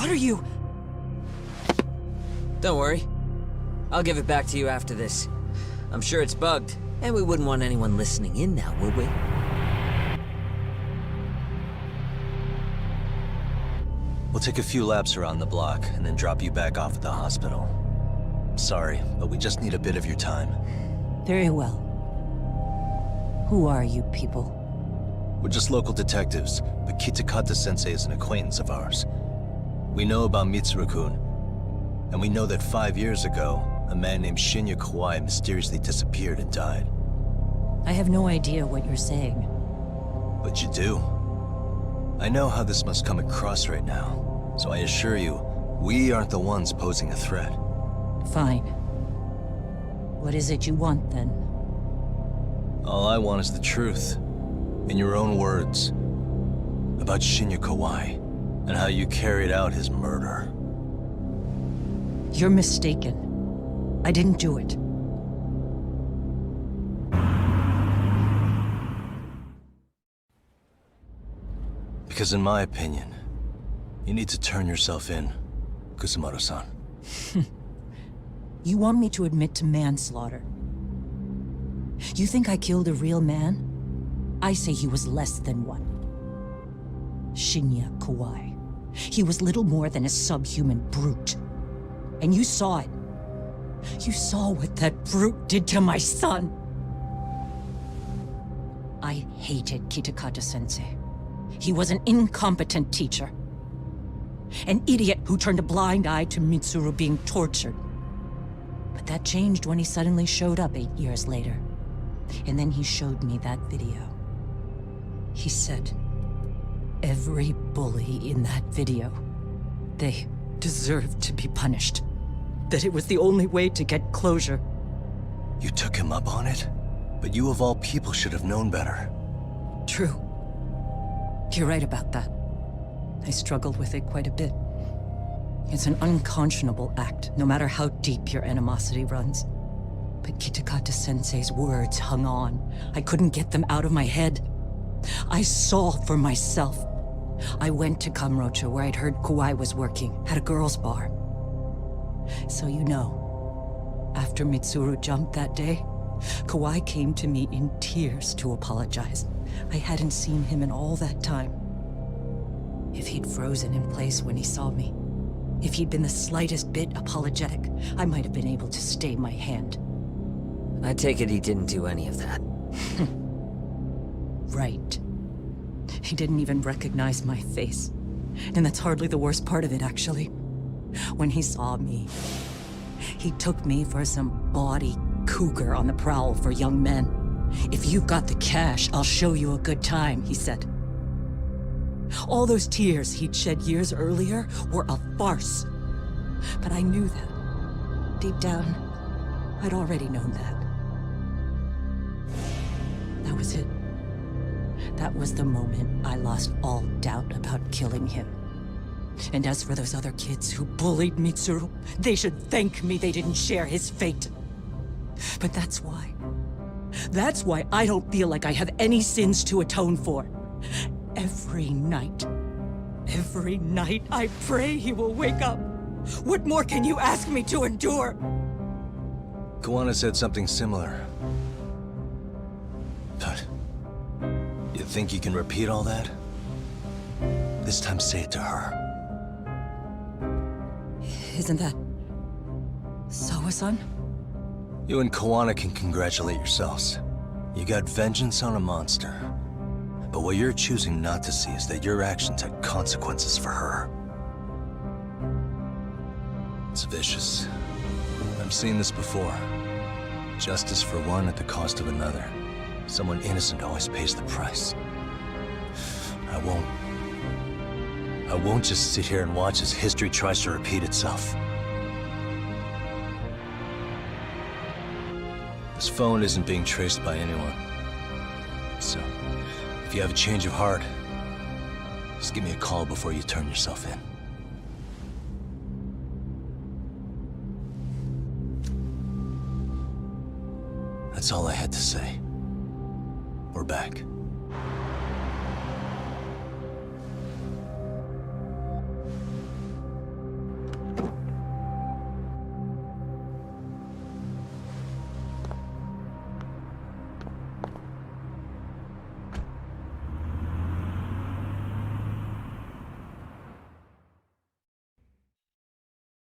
What are you... Don't worry. I'll give it back to you after this. I'm sure it's bugged, and we wouldn't want anyone listening in now, would we? We'll take a few laps around the block, and then drop you back off at the hospital. Sorry, but we just need a bit of your time. Very well. Who are you people? We're just local detectives, but Kitakata-sensei is an acquaintance of ours. We know about Mitsuru-kun, and we know that 5 years ago, a man named Shinya Kawai mysteriously disappeared and died. I have no idea what you're saying. But you do. I know how this must come across right now, so I assure you, we aren't the ones posing a threat. Fine. What is it you want, then? All I want is the truth. In your own words. About Shinya Kawai, and how you carried out his murder. You're mistaken. I didn't do it. Because in my opinion, you need to turn yourself in, Kusumaru-san. You want me to admit to manslaughter? You think I killed a real man? I say he was less than one. Shinya Kawai. He was little more than a subhuman brute. And you saw it. You saw what that brute did to my son. I hated Kitakata-sensei. He was an incompetent teacher. An idiot who turned a blind eye to Mitsuru being tortured. But that changed when he suddenly showed up 8 years later. And then he showed me that video. He said, every bully in that video, they deserved to be punished. That it was the only way to get closure. You took him up on it? But you of all people should have known better. True. You're right about that. I struggled with it quite a bit. It's an unconscionable act, no matter how deep your animosity runs. But Kitakata-sensei's words hung on. I couldn't get them out of my head. I saw for myself. I went to Kamurocho, where I'd heard Kawai was working, at a girls' bar. So you know, after Mitsuru jumped that day, Kawai came to me in tears to apologize. I hadn't seen him in all that time. If he'd frozen in place when he saw me, if he'd been the slightest bit apologetic, I might have been able to stay my hand. I take it he didn't do any of that. Right. He didn't even recognize my face. And that's hardly the worst part of it, actually. When he saw me, he took me for some bawdy cougar on the prowl for young men. If you've got the cash, I'll show you a good time, he said. All those tears he'd shed years earlier were a farce. But I knew that. Deep down, I'd already known that. That was it. That was the moment I lost all doubt about killing him. And as for those other kids who bullied Mitsuru, they should thank me they didn't share his fate. But that's why I don't feel like I have any sins to atone for. Every night I pray he will wake up. What more can you ask me to endure? Kawana said something similar. But you think you can repeat all that? This time say it to her. Isn't that Sawa-san? You and Kawana can congratulate yourselves. You got vengeance on a monster. But what you're choosing not to see is that your actions had consequences for her. It's vicious. I've seen this before. Justice for one at the cost of another. Someone innocent always pays the price. I won't just sit here and watch as history tries to repeat itself. This phone isn't being traced by anyone. So, if you have a change of heart, just give me a call before you turn yourself in. That's all I had to say. We're back.